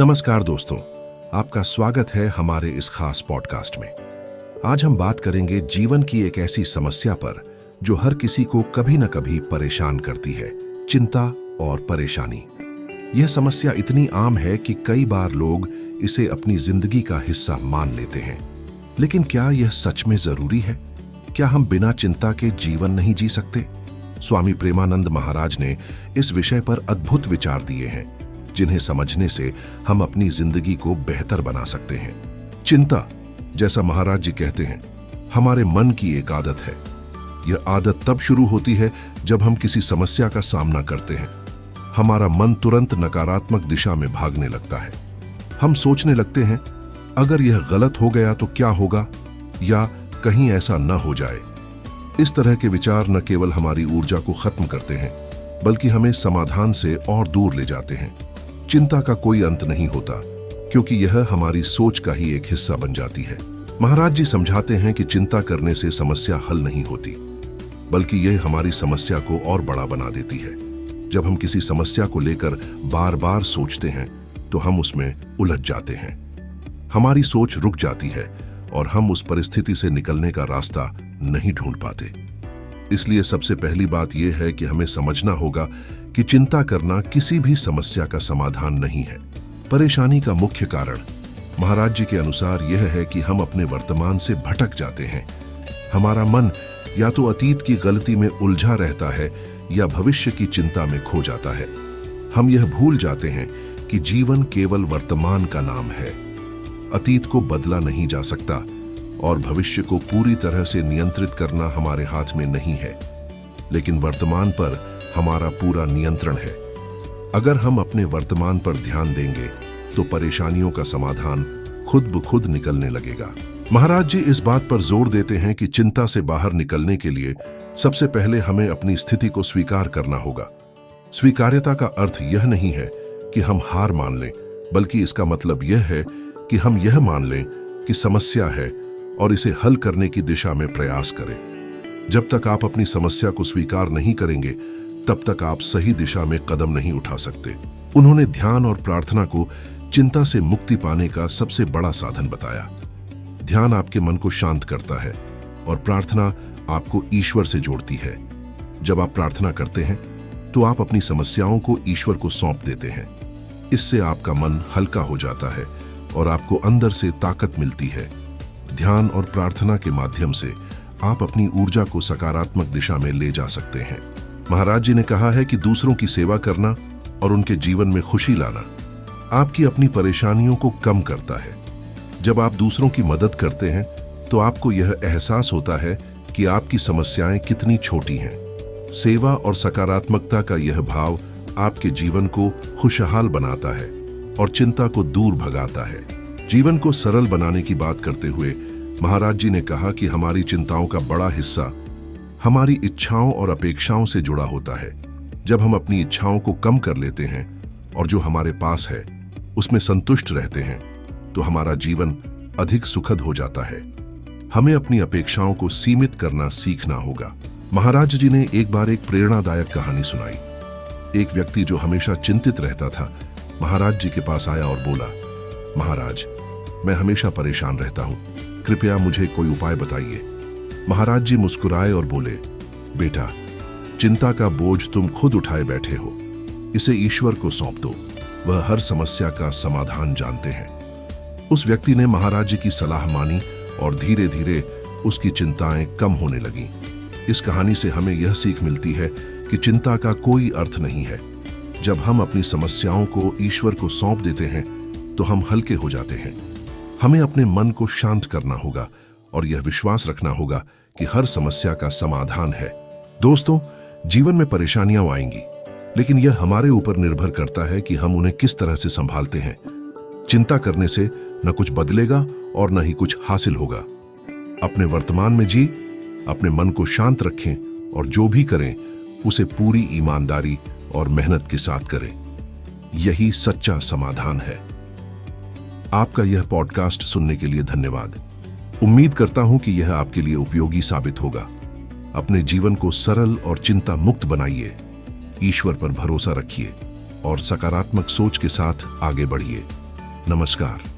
नमस्कार दोस्तों, आपका स्वागत है हमारे इस खास पॉडकास्ट में। आज हम बात करेंगे जीवन की एक ऐसी समस्या पर जो हर किसी को कभी न कभी परेशान करती है, चिंता और परेशानी। यह समस्या इतनी आम है कि कई बार लोग इसे अपनी जिंदगी का हिस्सा मान लेते हैं। लेकिन क्या यह सच में जरूरी है? क्या हम बिना चिंता के जीवन नहीं जी सकते? स्वामी प्रेमानंद महाराज ने इस विषय पर अद्भुत विचार दिए हैं, जिन्हें समझने से हम अपनी जिंदगी को बेहतर बना सकते हैं। चिंता, जैसा महाराज जी कहते हैं, हमारे मन की एक आदत है। यह आदत तब शुरू होती है जब हम किसी समस्या का सामना करते हैं। हमारा मन तुरंत नकारात्मक दिशा में भागने लगता है। हम सोचने लगते हैं, अगर यह गलत हो गया तो क्या होगा, या कहीं ऐसा न हो जाए। इस तरह के विचार न केवल हमारी ऊर्जा को खत्म करते हैं, बल्कि हमें समाधान से और दूर ले जाते हैं। चिंता का कोई अंत नहीं होता, क्योंकि यह हमारी सोच का ही एक हिस्सा बन जाती है। महाराज जी समझाते हैं कि चिंता करने से समस्या हल नहीं होती, बल्कि यह हमारी समस्या को और बड़ा बना देती है। जब हम किसी समस्या को लेकर बार बार सोचते हैं, तो हम उसमें उलझ जाते हैं। हमारी सोच रुक जाती है और हम उस परिस्थिति से निकलने का रास्ता नहीं ढूंढ पाते। इसलिए सबसे पहली बात यह है कि हमें समझना होगा कि चिंता करना किसी भी समस्या का समाधान नहीं है। परेशानी का मुख्य कारण महाराज जी के अनुसार यह है कि हम अपने वर्तमान से भटक जाते हैं। हमारा मन या तो अतीत की गलती में उलझा रहता है या भविष्य की चिंता में खो जाता है। हम यह भूल जाते हैं कि जीवन केवल वर्तमान का नाम है। अतीत को बदला नहीं जा सकता और भविष्य को पूरी तरह से नियंत्रित करना हमारे हाथ में नहीं है, लेकिन वर्तमान पर हमारा पूरा नियंत्रण है। अगर हम अपने वर्तमान पर ध्यान देंगे तो परेशानियों का समाधान खुद ब खुद निकलने लगेगा। महाराज जी इस बात पर जोर देते हैं कि चिंता से बाहर निकलने के लिए सबसे पहले हमें अपनी स्थिति को स्वीकार करना होगा। स्वीकार्यता का अर्थ यह नहीं है कि हम हार मान लें, बल्कि इसका मतलब यह है कि हम यह मान लें कि समस्या है और इसे हल करने की दिशा में प्रयास करें। जब तक आप अपनी समस्या को स्वीकार नहीं करेंगे, तब तक आप सही दिशा में कदम नहीं उठा सकते। उन्होंने ध्यान और प्रार्थना को चिंता से मुक्ति पाने का सबसे बड़ा साधन बताया। ध्यान आपके मन को शांत करता है और प्रार्थना आपको ईश्वर से जोड़ती है। जब आप प्रार्थना करते हैं, तो आप अपनी समस्याओं को ईश्वर को सौंप देते हैं। इससे आपका मन हल्का हो जाता है और आपको अंदर से ताकत मिलती है। ध्यान और प्रार्थना के माध्यम से आप अपनी ऊर्जा को सकारात्मक दिशा में ले जा सकते हैं। महाराज जी ने कहा है कि दूसरों की सेवा करना और उनके जीवन में खुशी लाना आपकी अपनी परेशानियों को कम करता है। जब आप दूसरों की मदद करते हैं, तो आपको यह एहसास होता है कि आपकी समस्याएं कितनी छोटी हैं। सेवा और सकारात्मकता का यह भाव आपके जीवन को खुशहाल बनाता है और चिंता को दूर भगाता है। जीवन को सरल बनाने की बात करते हुए महाराज जी ने कहा कि हमारी चिंताओं का बड़ा हिस्सा हमारी इच्छाओं और अपेक्षाओं से जुड़ा होता है। जब हम अपनी इच्छाओं को कम कर लेते हैं और जो हमारे पास है उसमें संतुष्ट रहते हैं, तो हमारा जीवन अधिक सुखद हो जाता है। हमें अपनी अपेक्षाओं को सीमित करना सीखना होगा। महाराज जी ने एक बार एक प्रेरणादायक कहानी सुनाई। एक व्यक्ति जो हमेशा चिंतित रहता था, महाराज जी के पास आया और बोला, महाराज, मैं हमेशा परेशान रहता हूं, कृपया मुझे कोई उपाय बताइए। महाराज जी मुस्कुराए और बोले, बेटा, चिंता का बोझ तुम खुद उठाए बैठे हो, इसे ईश्वर को सौंप दो, वह हर समस्या का समाधान जानते हैं। उस व्यक्ति ने महाराज जी की सलाह मानी और धीरे धीरे उसकी चिंताएं कम होने लगीं। इस कहानी से हमें यह सीख मिलती है कि चिंता का कोई अर्थ नहीं है। जब हम अपनी समस्याओं को ईश्वर को सौंप देते हैं, तो हम हल्के हो जाते हैं। हमें अपने मन को शांत करना होगा और यह विश्वास रखना होगा कि हर समस्या का समाधान है। दोस्तों, जीवन में परेशानियां आएंगी, लेकिन यह हमारे ऊपर निर्भर करता है कि हम उन्हें किस तरह से संभालते हैं। चिंता करने से न कुछ बदलेगा और न ही कुछ हासिल होगा। अपने वर्तमान में जी, अपने मन को शांत रखें और जो भी करें उसे पूरी ईमानदारी और मेहनत के साथ करें। यही सच्चा समाधान है। आपका यह पॉडकास्ट सुनने के लिए धन्यवाद। उम्मीद करता हूं कि यह आपके लिए उपयोगी साबित होगा। अपने जीवन को सरल और चिंता मुक्त बनाइए, ईश्वर पर भरोसा रखिए और सकारात्मक सोच के साथ आगे बढ़िए। नमस्कार।